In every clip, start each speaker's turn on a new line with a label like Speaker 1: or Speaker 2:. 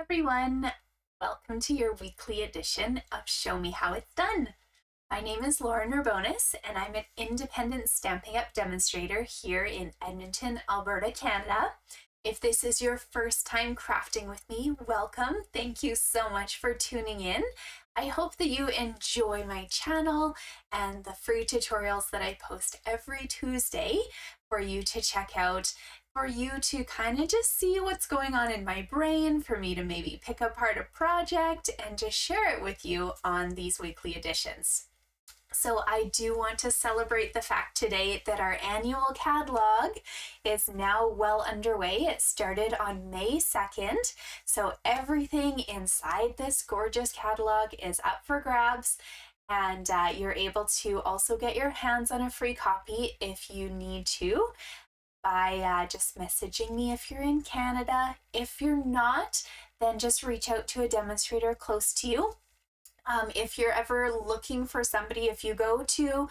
Speaker 1: Everyone, welcome to your weekly edition of Show Me How It's Done. My name is Lauren Urbonis, and I'm an independent Stampin' Up! Demonstrator here in Edmonton, Alberta, Canada. If this is your first time crafting with me, welcome. Thank you so much for tuning in. I hope that you enjoy my channel and the free tutorials that I post every Tuesday for you to check out, for you to kind of just see what's going on in my brain, for me to maybe pick apart a project and just share it with you on these weekly editions. So I do want to celebrate the fact today that our annual catalog is now well underway. It started on May 2nd, so everything inside this gorgeous catalog is up for grabs, and you're able to also get your hands on a free copy if you need to by just messaging me if you're in Canada. If you're not, then just reach out to a demonstrator close to you. If you're ever looking for somebody, if you go to,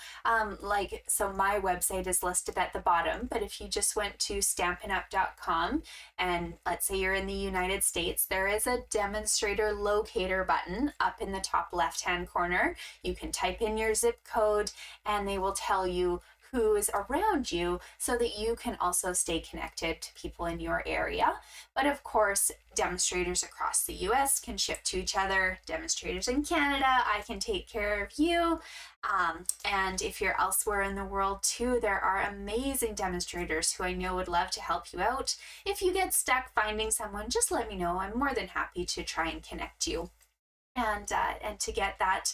Speaker 1: so my website is listed at the bottom, but if you just went to stampinup.com and let's say you're in the United States, there is a demonstrator locator button up in the top left-hand corner. You can type in your zip code and they will tell you who is around you so that you can also stay connected to people in your area. But of course, demonstrators across the US can ship to each other. Demonstrators in Canada, I can take care of you. And if you're elsewhere in the world too, there are amazing demonstrators who I know would love to help you out. If you get stuck finding someone, just let me know. I'm more than happy to try and connect you and to get that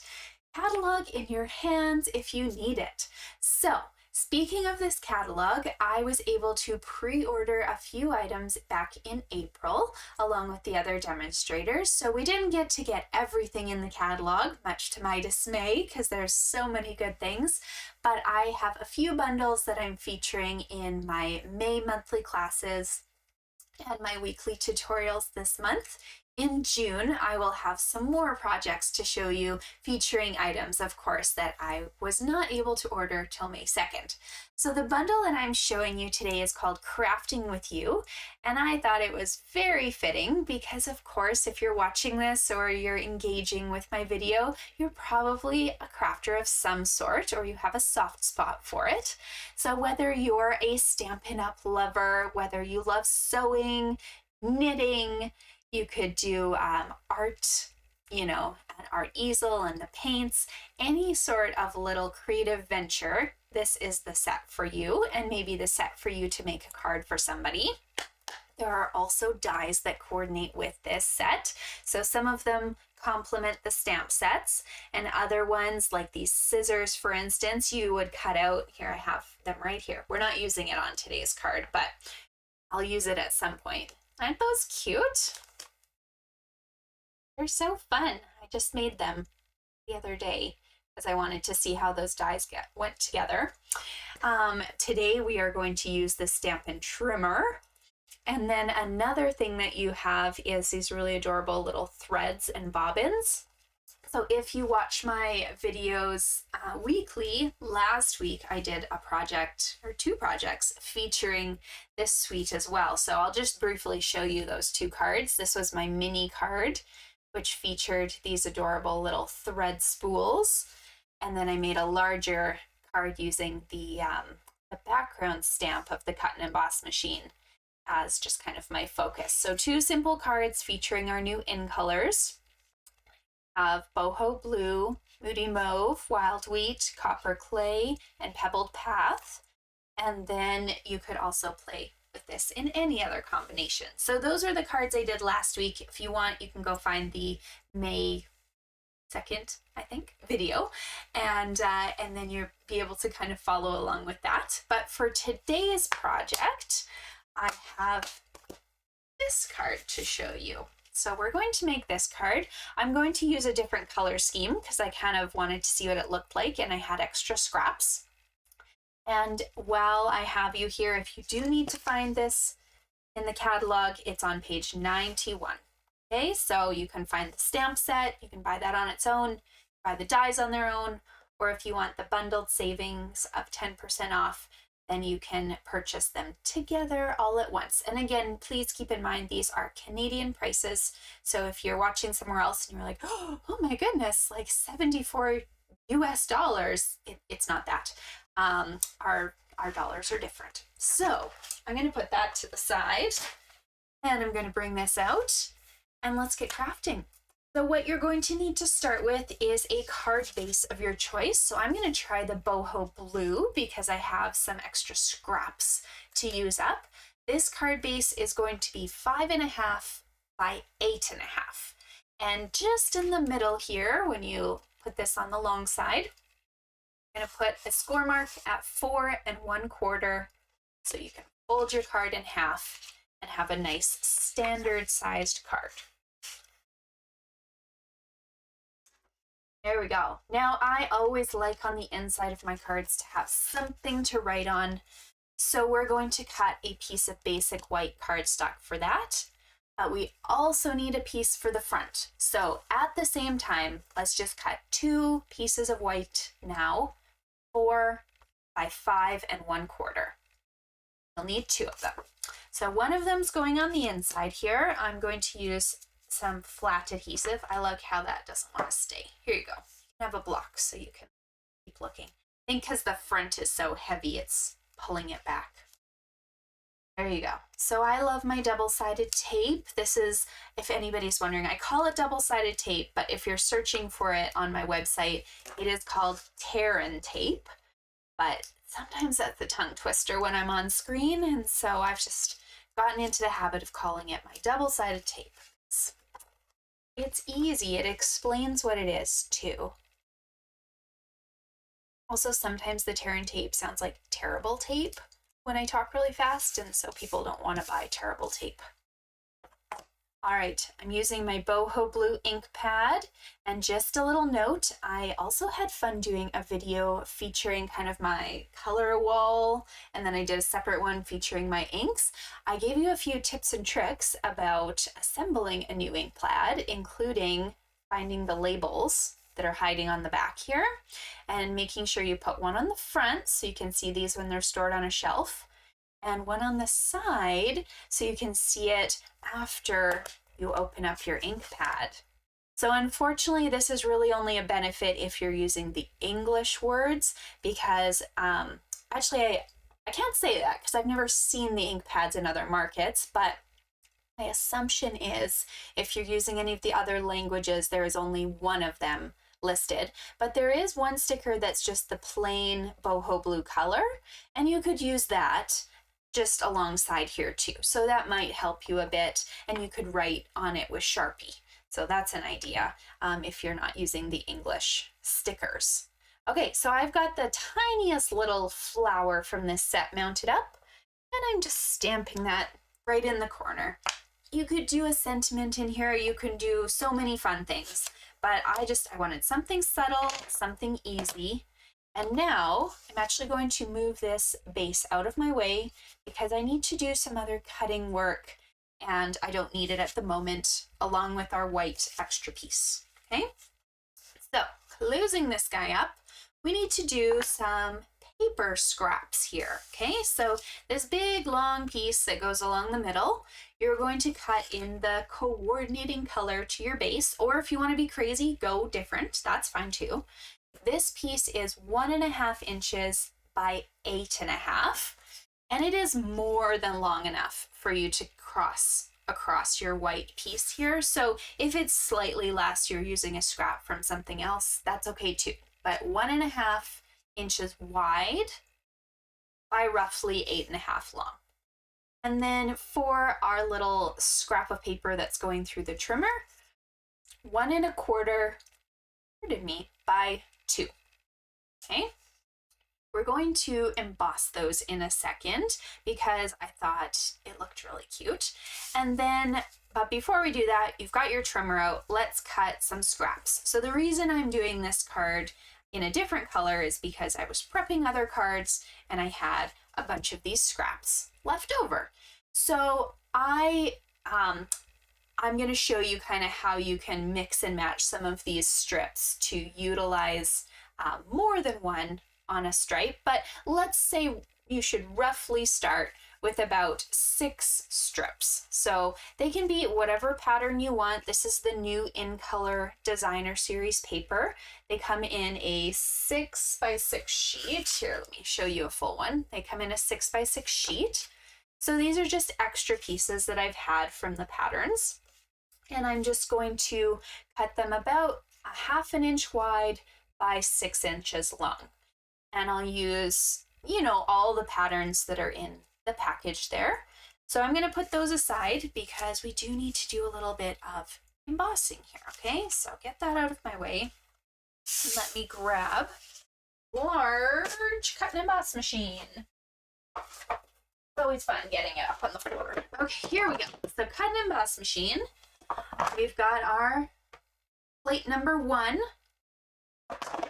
Speaker 1: catalog in your hands if you need it. So, speaking of this catalog, I was able to pre-order a few items back in April along with the other demonstrators. So we didn't get to get everything in the catalog, much to my dismay, because there's so many good things. But I have a few bundles that I'm featuring in my May monthly classes and my weekly tutorials this month. In June, I will have some more projects to show you featuring items, of course, that I was not able to order till May 2nd. So the bundle that I'm showing you today is called Crafting with You, and I thought it was very fitting because, of course, if you're watching this or you're engaging with my video, you're probably a crafter of some sort or you have a soft spot for it. So whether you're a Stampin' Up! Lover, whether you love sewing, knitting, you could do art, an art easel and the paints, any sort of little creative venture, this is the set for you, and maybe the set for you to make a card for somebody. There are also dies that coordinate with this set. So some of them complement the stamp sets, and other ones, like these scissors, for instance, you would cut out. Here, I have them right here. We're not using it on today's card, but I'll use it at some point. Aren't those cute? They're so fun. I just made them the other day because I wanted to see how those dies went together. Today we are going to use the Stampin' Trimmer. And then another thing that you have is these really adorable little threads and bobbins. So if you watch my videos weekly, last week I did a project or two projects featuring this suite as well. So I'll just briefly show you those two cards. This was my mini card, which featured these adorable little thread spools. And then I made a larger card using the background stamp of the cut and emboss machine as just kind of my focus. So two simple cards featuring our new in colors. Have Boho Blue, Moody Mauve, Wild Wheat, Copper Clay, and Pebbled Path. And then you could also play with this in any other combination. So those are the cards I did last week. If you want, you can go find the May 2nd, I think, video, and then you'll be able to kind of follow along with that. But for today's project, I have this card to show you. So we're going to make this card. I'm going to use a different color scheme because I kind of wanted to see what it looked like, and I had extra scraps. And while I have you here, if you do need to find this in the catalog, it's on page 91. Okay, so you can find the stamp set, you can buy that on its own, buy the dies on their own, or if you want the bundled savings of 10% off, then you can purchase them together all at once. And again, please keep in mind these are Canadian prices. So if you're watching somewhere else and you're like, oh my goodness, like 74 US dollars, it's not that. Our dollars are different. So I'm going to put that to the side and I'm going to bring this out and let's get crafting. So what you're going to need to start with is a card base of your choice. So I'm going to try the Boho Blue because I have some extra scraps to use up. This card base is going to be 5.5 by 8.5. And just in the middle here, when you put this on the long side, I'm going to put a score mark at 4 1/4 so you can fold your card in half and have a nice standard sized card. There we go. Now I always like on the inside of my cards to have something to write on. So we're going to cut a piece of basic white cardstock for that. But we also need a piece for the front. So at the same time, let's just cut 2 pieces of white now, 4 by 5 1/4. You'll need 2 of them. So one of them's going on the inside here. I'm going to use some flat adhesive. I like how that doesn't want to stay. Here you go. You can have a block so you can keep looking. I think because the front is so heavy, it's pulling it back. There you go. So I love my double-sided tape. This is, if anybody's wondering, I call it double-sided tape, but if you're searching for it on my website, it is called Terran tape. But sometimes that's a tongue twister when I'm on screen, and so I've just gotten into the habit of calling it my double-sided tape. It's easy. It explains what it is, too. Also, sometimes the Terran tape sounds like terrible tape when I talk really fast, and so people don't want to buy terrible tape. All right, I'm using my Boho Blue ink pad, and just a little note, I also had fun doing a video featuring kind of my color wall, and then I did a separate one featuring my inks. I gave you a few tips and tricks about assembling a new ink pad, including finding the labels that are hiding on the back here, and making sure you put one on the front so you can see these when they're stored on a shelf, and one on the side so you can see it after you open up your ink pad. So unfortunately, this is really only a benefit if you're using the English words, because actually I can't say that because I've never seen the ink pads in other markets, but my assumption is if you're using any of the other languages, there is only one of them listed, but there is one sticker that's just the plain Boho Blue color, and you could use that just alongside here too. So that might help you a bit, and you could write on it with Sharpie. So that's an idea if you're not using the English stickers. Okay, so I've got the tiniest little flower from this set mounted up, and I'm just stamping that right in the corner. You could do a sentiment in here, you can do so many fun things, but I wanted something subtle, something easy. And now I'm actually going to move this base out of my way because I need to do some other cutting work and I don't need it at the moment, along with our white extra piece, okay? So closing this guy up, we need to do some paper scraps here, okay? So this big long piece that goes along the middle, you're going to cut in the coordinating color to your base, or if you want to be crazy, go different, that's fine too. This piece is 1.5 inches by 8.5, and it is more than long enough for you to cross across your white piece here. So if it's slightly less, you're using a scrap from something else, that's okay too. But 1.5 inches wide by roughly 8.5 long. And then for our little scrap of paper that's going through the trimmer, 1 1/4, pardon me, by 2. Okay, we're going to emboss those in a second because I thought it looked really cute. And then, but before we do that, you've got your trimmer out, let's cut some scraps. So the reason I'm doing this card in a different color is because I was prepping other cards and I had a bunch of these scraps left over. So I'm going to show you kind of how you can mix and match some of these strips to utilize more than one on a stripe. But let's say you should roughly start with about 6 strips. So they can be whatever pattern you want. This is the new In Color Designer Series paper. They come in a 6x6 sheet. Here, let me show you a full one. They come in a 6x6 sheet. So these are just extra pieces that I've had from the patterns. And I'm just going to cut them about 1/2 inch wide by 6 inches long. And I'll use, you know, all the patterns that are in the package there. So I'm going to put those aside because we do need to do a little bit of embossing here, okay? So get that out of my way. And let me grab large cut and emboss machine. It's always fun getting it up on the floor. Okay, here we go. So cut and emboss machine. We've got our plate number 1.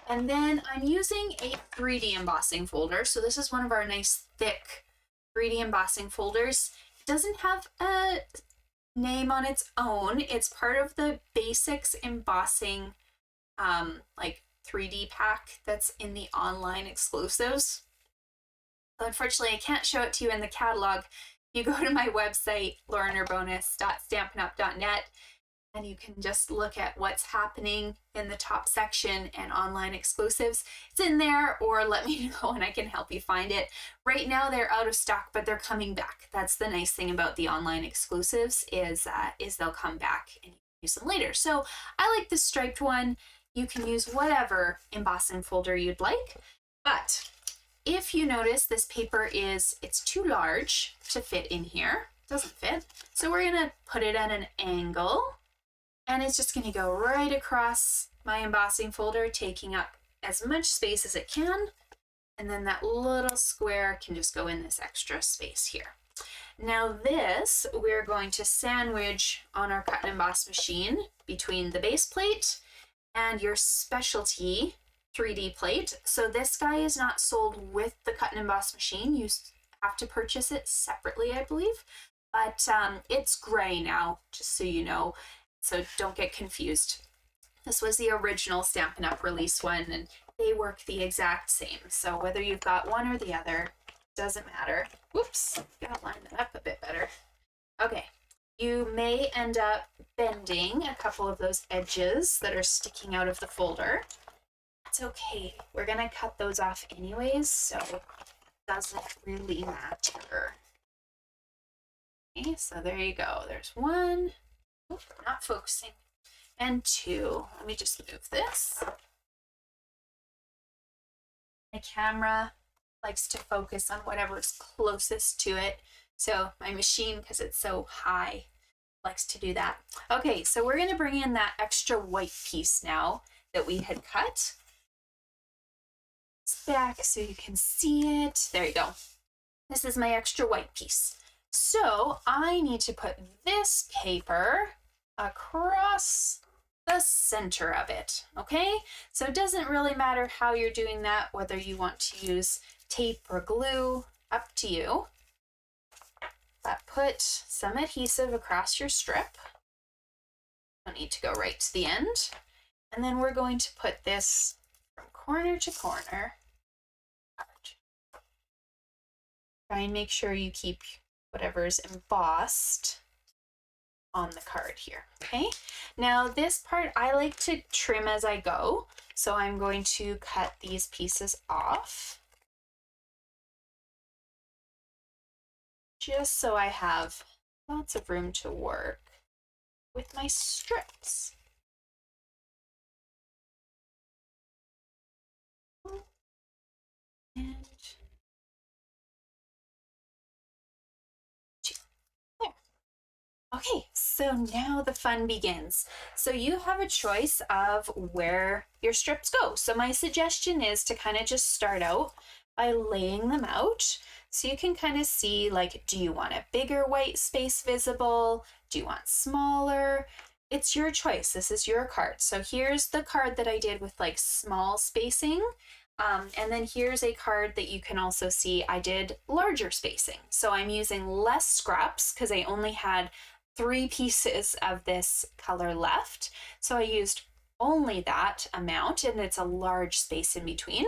Speaker 1: And then I'm using a 3D embossing folder. So this is one of our nice thick 3D embossing folders. It doesn't have a name on its own. It's part of the Basics embossing like 3D pack that's in the online exclusives. Unfortunately, I can't show it to you in the catalog. You go to my website, laurenurbonus.stampinup.net, and you can just look at what's happening in the top section and online exclusives. It's in there, or let me know and I can help you find it. Right now they're out of stock, but they're coming back. That's the nice thing about the online exclusives is they'll come back and you can use them later. So I like the striped one. You can use whatever embossing folder you'd like, but if you notice this paper it's too large to fit in here. It doesn't fit. So we're gonna put it at an angle. And it's just going to go right across my embossing folder, taking up as much space as it can. And then that little square can just go in this extra space here. Now this, we're going to sandwich on our cut and emboss machine between the base plate and your specialty 3D plate. So this guy is not sold with the cut and emboss machine. You have to purchase it separately, I believe. But it's gray now, just so you know. So don't get confused. This was the original Stampin' Up! Release one, and they work the exact same. So whether you've got one or the other, doesn't matter. Whoops, gotta line that up a bit better. Okay, you may end up bending a couple of those edges that are sticking out of the folder. That's okay. We're gonna cut those off anyways, so it doesn't really matter. Okay, so there you go. There's 1. Oop, not focusing. And 2. Let me just move this. My camera likes to focus on whatever's closest to it. So my machine, because it's so high, likes to do that. Okay, so we're going to bring in that extra white piece now that we had cut. It's back so you can see it. There you go. This is my extra white piece. So I need to put this paper across the center of it, okay? So it doesn't really matter how you're doing that, whether you want to use tape or glue, up to you. But put some adhesive across your strip. Don't need to go right to the end. And then we're going to put this from corner to corner. Try and make sure you keep whatever's embossed on the card here, okay? Now this part I like to trim as I go, so I'm going to cut these pieces off just so I have lots of room to work with my strips. And there. Okay, so now the fun begins. So you have a choice of where your strips go. So my suggestion is to kind of just start out by laying them out. So you can kind of see, like, do you want a bigger white space visible? Do you want smaller? It's your choice. This is your card. So here's the card that I did with like small spacing. And then here's a card that you can also see I did larger spacing. So I'm using less scraps because I only had 3 pieces of this color left. So I used only that amount, and it's a large space in between.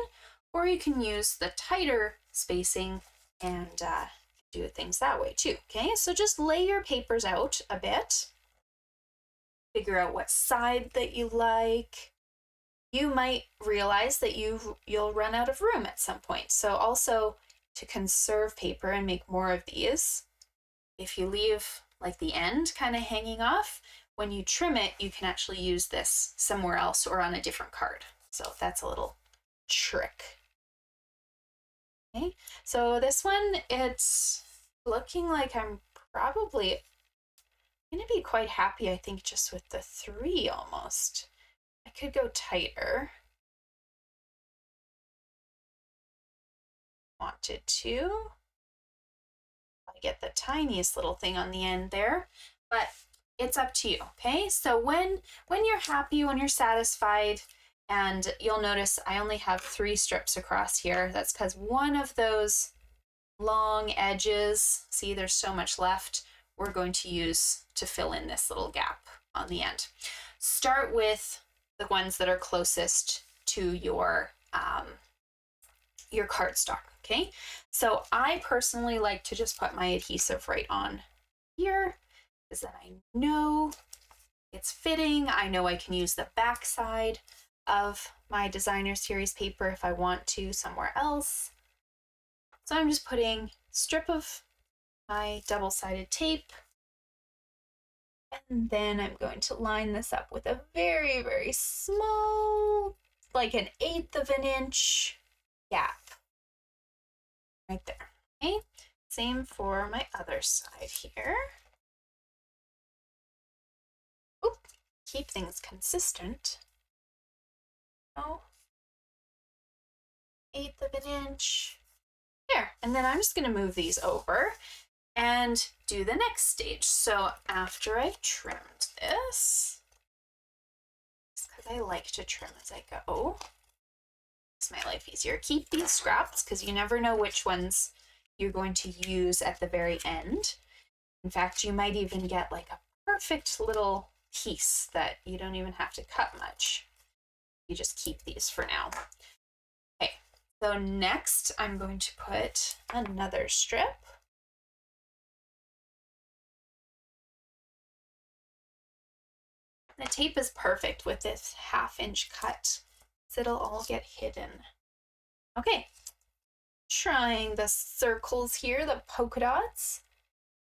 Speaker 1: Or you can use the tighter spacing and do things that way too. Okay, so just lay your papers out a bit. Figure out what side that you like. You might realize that you'll run out of room at some point. So also to conserve paper and make more of these, if you leave like the end kind of hanging off, when you trim it, you can actually use this somewhere else or on a different card. So that's a little trick. Okay, so this one, it's looking like I'm probably going to be quite happy, I think, just with the 3 almost. I could go tighter. Wanted to. I get the tiniest little thing on the end there, but it's up to you, okay? So when you're happy, when you're satisfied, and you'll notice I only have 3 strips across here. That's because one of those long edges, see there's so much left, we're going to use to fill in this little gap on the end. Start with the ones that are closest to your cardstock, okay? So I personally like to just put my adhesive right on here, because then I know it's fitting. I know I can use the back side of my designer series paper if I want to somewhere else. So I'm just putting a strip of my double-sided tape, and then I'm going to line this up with a very, very small, like an 1/8 of an inch gap right there. Okay, same for my other side here. Oop, keep things consistent. Oh, 1/8 of an inch. There, and then I'm just going to move these over and do the next stage. So after I've trimmed this, because I like to trim as I go, makes my life easier. Keep these scraps because you never know which ones you're going to use at the very end. In fact, you might even get like a perfect little piece that you don't even have to cut much. You just keep these for now. Okay, so next I'm going to put another strip. The tape is perfect with this 1/2 inch cut, so it'll all get hidden. Okay, trying the circles here, the polka dots,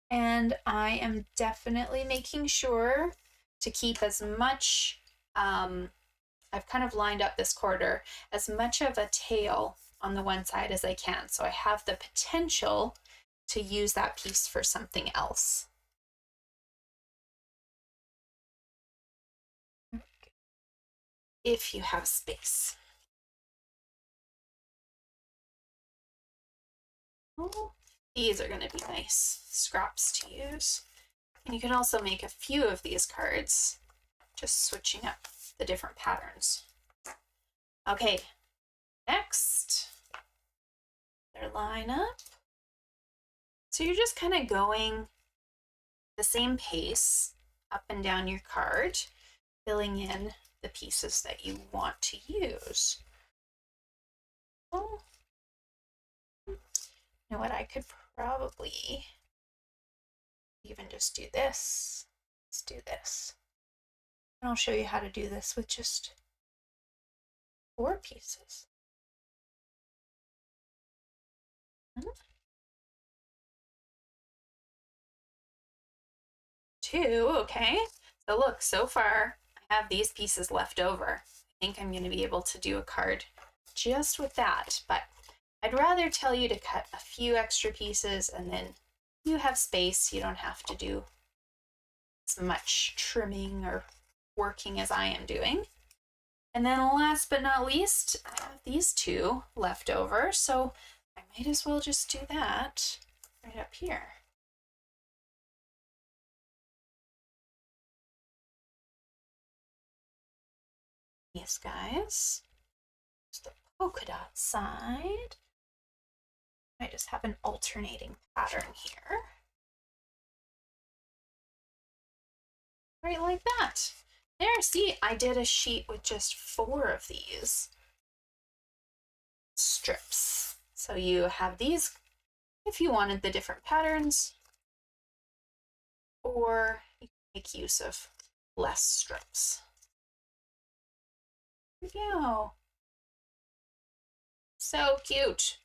Speaker 1: and I am definitely making sure to keep as much, I've kind of lined up this quarter, as much of a tail on the one side as I can, so I have the potential to use that piece for something else. If you have space. Oh, these are going to be nice scraps to use. And you can also make a few of these cards, just switching up the different patterns. Okay, next, their line up. So you're just kind of going the same pace up and down your card, filling in the pieces that you want to use. Oh, you know what, I could probably even just do this. Let's do this. And I'll show you how to do this with just 4 pieces. 2, okay. So look, so far I have these pieces left over. I think I'm going to be able to do a card just with that, but I'd rather tell you to cut a few extra pieces, and then you have space. You don't have to do as much trimming or working as I am doing. And then last but not least, I have these 2 left over, so I might as well just do that right up here. These guys. There's the polka dot side. I just have an alternating pattern here. Right like that. There, see, I did a sheet with just 4 of these strips. So you have these if you wanted the different patterns, or you can make use of less strips. There we go. So cute.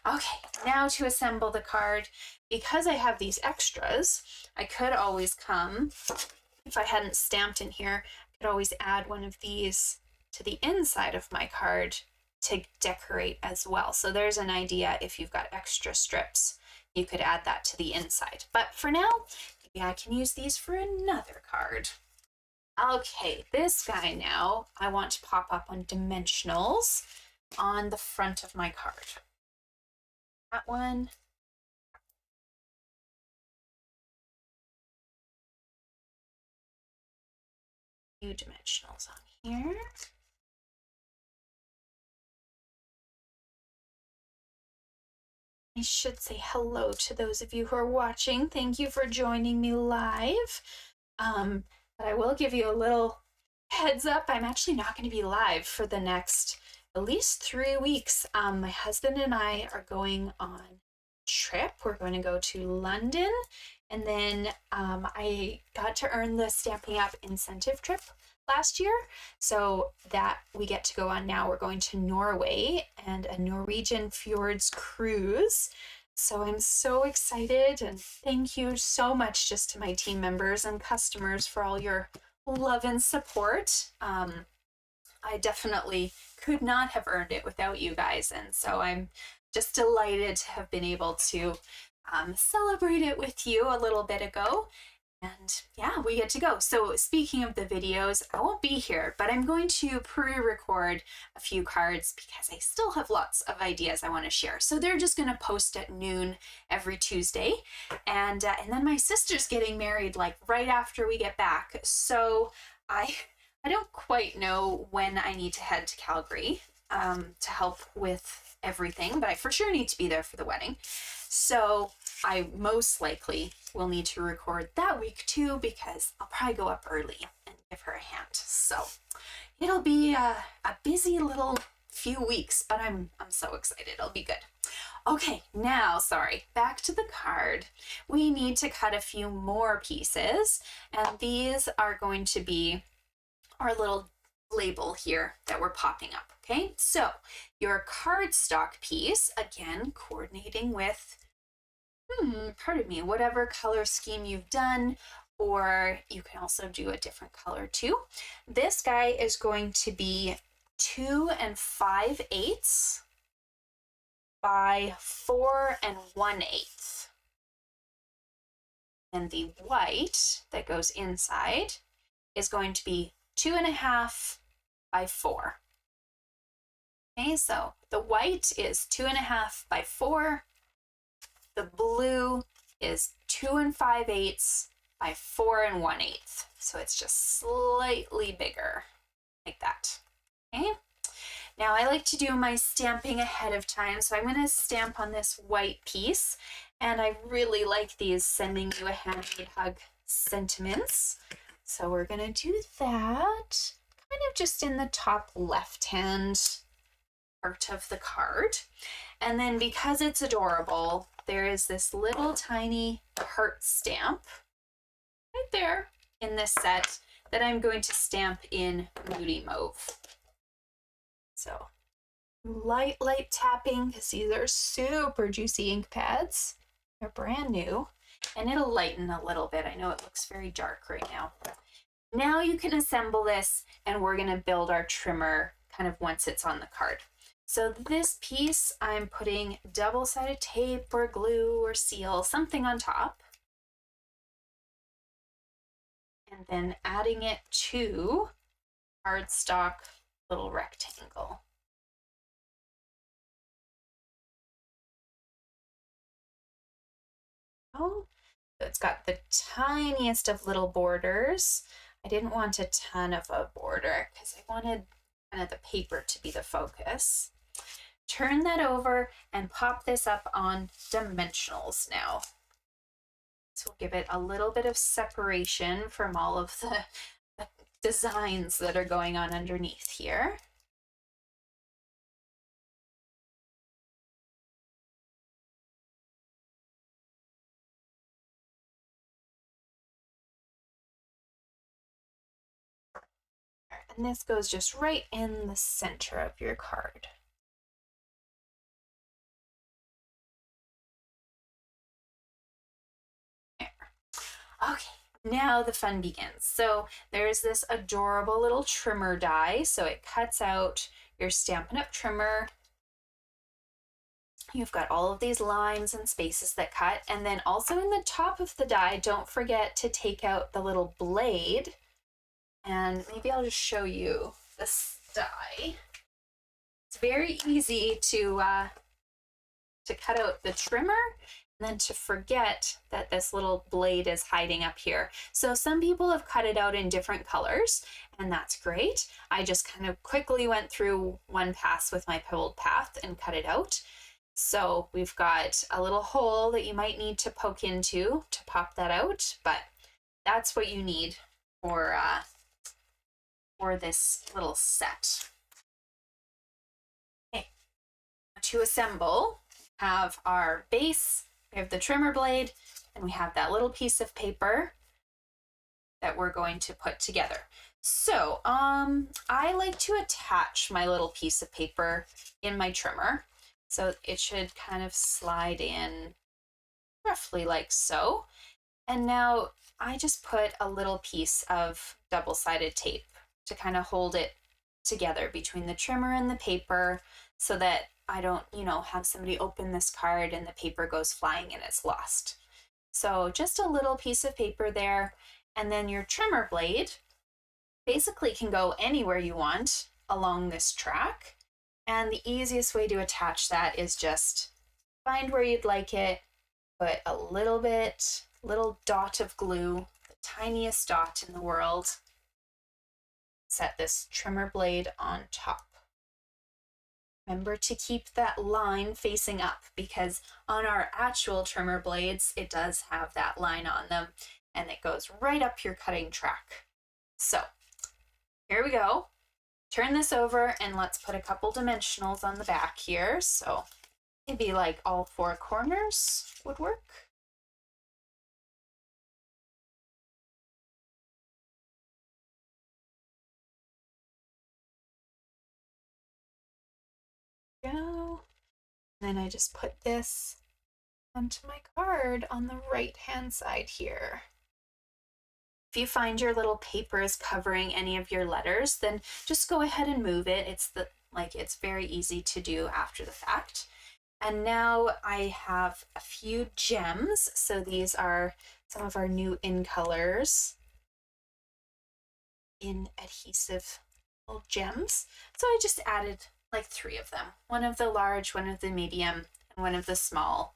Speaker 1: Okay, now to assemble the card. Because I have these extras, I could always come, if I hadn't stamped in here, I could always add one of these to the inside of my card to decorate as well. So there's an idea. If you've got extra strips, you could add that to the inside. But for now, maybe I can use these for another card. Okay, this guy now I want to pop up on dimensionals on the front of my card. That one. Few dimensionals on here. I should say hello to those of you who are watching. Thank you for joining me live. But I will give you a little heads up. I'm actually not going to be live for the next at least 3 weeks. My husband and I are going on a trip. We're going to go to London, and then I got to earn the Stamping Up incentive trip last year, so that we get to go on now. We're going to Norway and a Norwegian fjords cruise. So I'm so excited, and thank you so much just to my team members and customers for all your love and support. I definitely could not have earned it without you guys, and so I'm just delighted to have been able to celebrate it with you a little bit ago. And yeah, we get to go. So speaking of the videos, I won't be here, but I'm going to pre-record a few cards because I still have lots of ideas I want to share. So they're just going to post at noon every Tuesday. And then my sister's getting married like right after we get back. So I don't quite know when I need to head to Calgary to help with everything, but I for sure need to be there for the wedding. So I most likely will need to record that week too, because I'll probably go up early and give her a hand. So it'll be a busy little few weeks, but I'm so excited. It'll be good. Okay, now, back to the card. We need to cut a few more pieces, and these are going to be our little label here that we're popping up. Okay, so your cardstock piece, again, coordinating with whatever color scheme you've done, or you can also do a different color too. This guy is going to be 2 5/8 by 4 1/8. And the white that goes inside is going to be 2.5 by 4. Okay, so the white is 2.5 by 4. The blue is 2 5/8 by 4 1/8. So it's just slightly bigger, like that. Okay. Now I like to do my stamping ahead of time, so I'm going to stamp on this white piece, and I really like these sending you a handmade hug sentiments. So we're going to do that kind of just in the top left-hand part of the card. And then because it's adorable, there is this little tiny heart stamp right there in this set that I'm going to stamp in Moody Mauve. So light tapping, because these are super juicy ink pads. They're brand new, and it'll lighten a little bit. I know it looks very dark right now. Now you can assemble this, and we're going to build our trimmer kind of once it's on the card. So this piece, I'm putting double-sided tape or glue or seal, something on top, and then adding it to cardstock little rectangle. Oh, so it's got the tiniest of little borders. I didn't want a ton of a border because I wanted kind of the paper to be the focus. Turn that over and pop this up on dimensionals now. So we'll give it a little bit of separation from all of the designs that are going on underneath here. And this goes just right in the center of your card. There. Okay, now the fun begins. So there's this adorable little trimmer die. So it cuts out your Stampin' Up! Trimmer. You've got all of these lines and spaces that cut. And then also in the top of the die, don't forget to take out the little blade. And maybe I'll just show you this die. It's very easy to cut out the trimmer and then to forget that this little blade is hiding up here. So some people have cut it out in different colors, and that's great. I just kind of quickly went through one pass with my Pebbled path and cut it out. So we've got a little hole that you might need to poke into to pop that out, but that's what you need for this little set. Okay, to assemble, we have our base, we have the trimmer blade, and we have that little piece of paper that we're going to put together. So I like to attach my little piece of paper in my trimmer. So it should kind of slide in roughly like so. And now I just put a little piece of double-sided tape to kind of hold it together between the trimmer and the paper so that I don't, have somebody open this card and the paper goes flying and it's lost. So just a little piece of paper there. And then your trimmer blade basically can go anywhere you want along this track. And the easiest way to attach that is just find where you'd like it, put a little dot of glue, the tiniest dot in the world, set this trimmer blade on top. Remember to keep that line facing up because on our actual trimmer blades, it does have that line on them and it goes right up your cutting track. So here we go. Turn this over and let's put a couple dimensionals on the back here. So maybe like all four corners would work. Go. And then I just put this onto my card on the right hand side here. If you find your little paper is covering any of your letters, then just go ahead and move it. It's very easy to do after the fact. And now I have a few gems. So these are some of our new in colors in adhesive little gems. So I just added like 3 of them. One of the large, one of the medium, and one of the small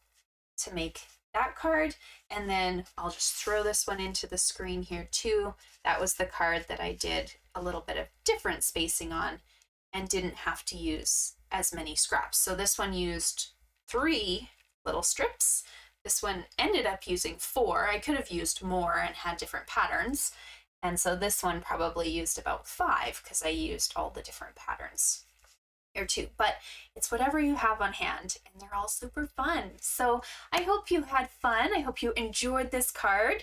Speaker 1: to make that card. And then I'll just throw this one into the screen here too. That was the card that I did a little bit of different spacing on and didn't have to use as many scraps. So this one used 3 little strips. This one ended up using 4. I could have used more and had different patterns. And so this one probably used about 5 because I used all the different patterns here too. But it's whatever you have on hand and they're all super fun. So I hope you had fun. I hope you enjoyed this card.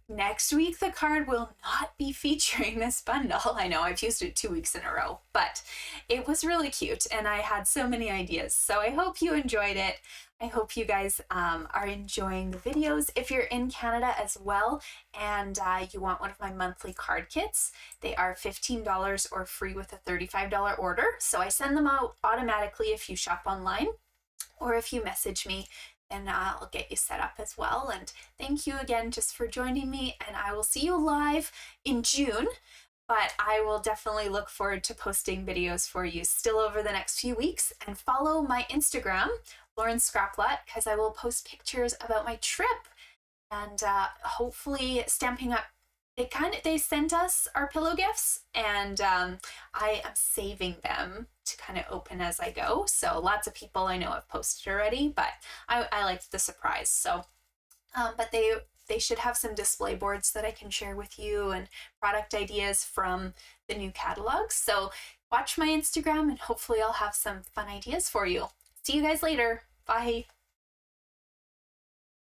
Speaker 1: Next week, the card will not be featuring this bundle. I know I've used it 2 weeks in a row, but it was really cute and I had so many ideas. So I hope you enjoyed it. I hope you guys are enjoying the videos. If you're in Canada as well and you want one of my monthly card kits, they are $15 or free with a $35 order. So I send them out automatically if you shop online or if you message me. And I'll get you set up as well. And thank you again just for joining me. And I will see you live in June. But I will definitely look forward to posting videos for you still over the next few weeks. And follow my Instagram, Lauren Scraplet, because I will post pictures about my trip. And hopefully Stampin' Up! They sent us our pillow gifts and I am saving them to kind of open as I go. So lots of people I know have posted already, but I liked the surprise. So, but they should have some display boards that I can share with you and product ideas from the new catalogs. So watch my Instagram and hopefully I'll have some fun ideas for you. See you guys later. Bye.